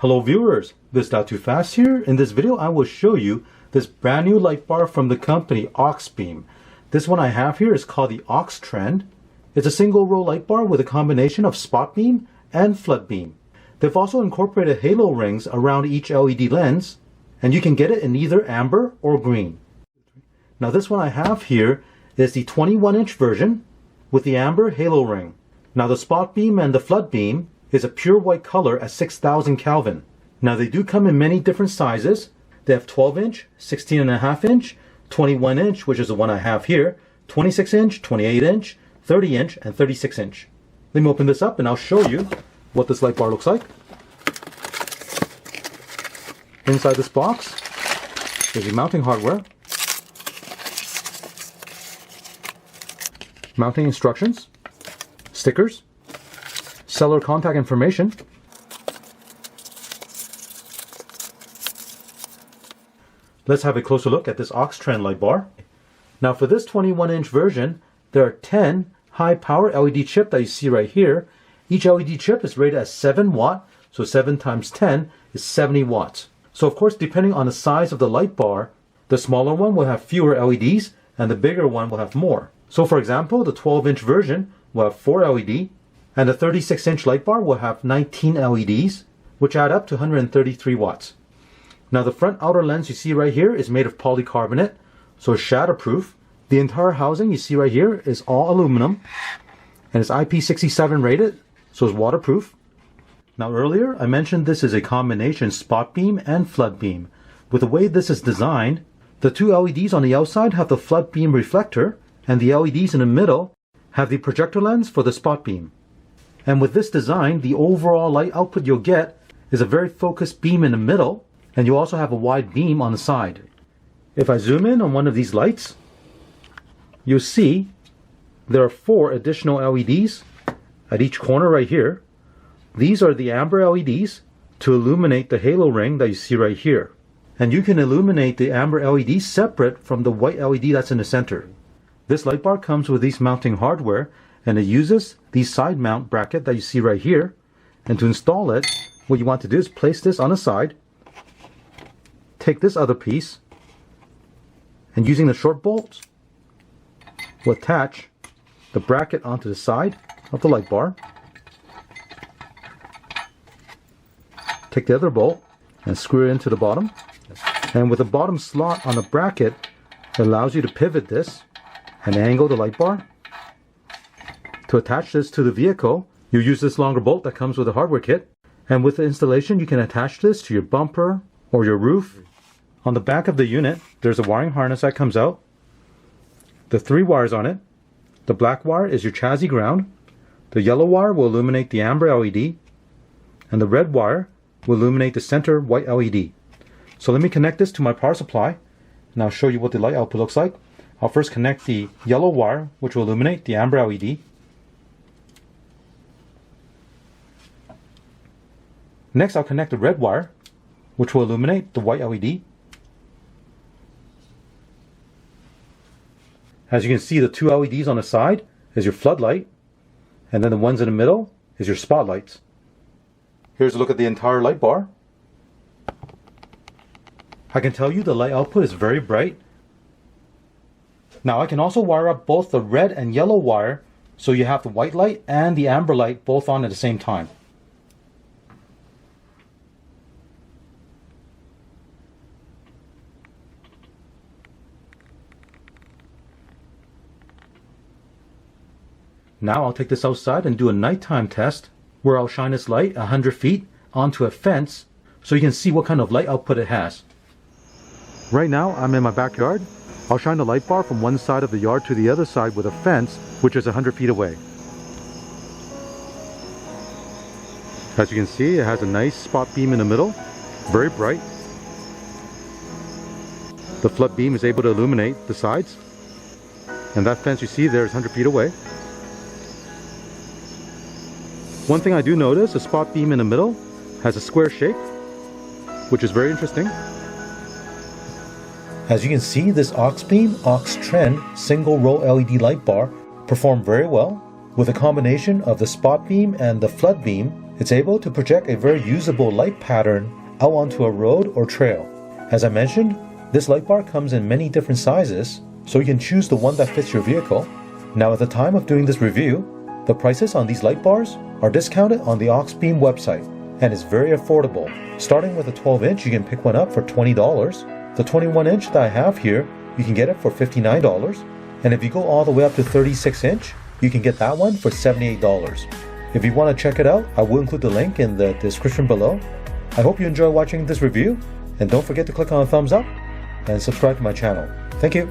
Hello viewers, this Not Too Fast here. In this video I will show you this brand new light bar from the company AUXBEAM. This one I have here is called the AUX-TREND. It's a single row light bar with a combination of spot beam and flood beam. They've also incorporated halo rings around each LED lens, and you can get it in either amber or green. Now this one I have here is the 21-inch version with the amber halo ring. Now the spot beam and the flood beam is a pure white color at 6,000 Kelvin. Now they do come in many different sizes. They have 12-inch, 16.5-inch, 21-inch, which is the one I have here, 26-inch, 28-inch, 30-inch, and 36-inch. Let me open this up and I'll show you what this light bar looks like. Inside this box is the mounting hardware, mounting instructions, stickers, seller contact information, let's have a closer look at this AUX-TREND light bar. Now for this 21-inch version, there are 10 high power LED chip that you see right here. Each LED chip is rated as 7 watt, so 7 times 10 is 70 watts. So of course, depending on the size of the light bar, the smaller one will have fewer LEDs and the bigger one will have more. So for example, the 12-inch version will have 4 LED, and the 36-inch light bar will have 19 LEDs, which add up to 133 watts. Now the front outer lens you see right here is made of polycarbonate, so it's shatterproof. The entire housing you see right here is all aluminum, and it's IP67 rated, so it's waterproof. Now earlier I mentioned this is a combination spot beam and flood beam. With the way this is designed, the two LEDs on the outside have the flood beam reflector, and the LEDs in the middle have the projector lens for the spot beam. And with this design, the overall light output you'll get is a very focused beam in the middle, and you also have a wide beam on the side. If I zoom in on one of these lights, you'll see there are 4 additional LEDs at each corner right here. These are the amber LEDs to illuminate the halo ring that you see right here. And you can illuminate the amber LED separate from the white LED that's in the center. This light bar comes with these mounting hardware, and it uses the side mount bracket that you see right here. And to install it, what you want to do is place this on the side, take this other piece, and using the short bolts, we'll attach the bracket onto the side of the light bar. Take the other bolt and screw it into the bottom. And with the bottom slot on the bracket, it allows you to pivot this and angle the light bar. To attach this to the vehicle, you use this longer bolt that comes with a hardware kit. And with the installation, you can attach this to your bumper or your roof. On the back of the unit, there's a wiring harness that comes out. The 3 wires on it. The black wire is your chassis ground. The yellow wire will illuminate the amber LED. And the red wire will illuminate the center white LED. So let me connect this to my power supply, and I'll show you what the light output looks like. I'll first connect the yellow wire, which will illuminate the amber LED. Next, I'll connect the red wire, which will illuminate the white LED. As you can see, the 2 LEDs on the side is your floodlight, and then the ones in the middle is your spotlights. Here's a look at the entire light bar. I can tell you the light output is very bright. Now I can also wire up both the red and yellow wire, so you have the white light and the amber light both on at the same time. Now I'll take this outside and do a nighttime test where I'll shine this light 100 feet onto a fence so you can see what kind of light output it has. Right now I'm in my backyard. I'll shine the light bar from one side of the yard to the other side with a fence, which is 100 feet away. As you can see, it has a nice spot beam in the middle, very bright. The flood beam is able to illuminate the sides, and that fence you see there is 100 feet away. One thing I do notice, the spot beam in the middle has a square shape, which is very interesting. As you can see, this AUXBEAM AUX-TREND single row LED light bar performed very well. With a combination of the spot beam and the flood beam, It's able to project a very usable light pattern out onto a road or trail. As I mentioned, this light bar comes in many different sizes, so you can choose the one that fits your vehicle. Now at the time of doing this review, the prices on these light bars are discounted on the AUXBEAM website and is very affordable. Starting with a 12-inch, you can pick one up for $20. The 21-inch that I have here, you can get it for $59. And if you go all the way up to 36-inch, you can get that one for $78. If you want to check it out, I will include the link in the description below. I hope you enjoy watching this review, and don't forget to click on the thumbs up and subscribe to my channel. Thank you.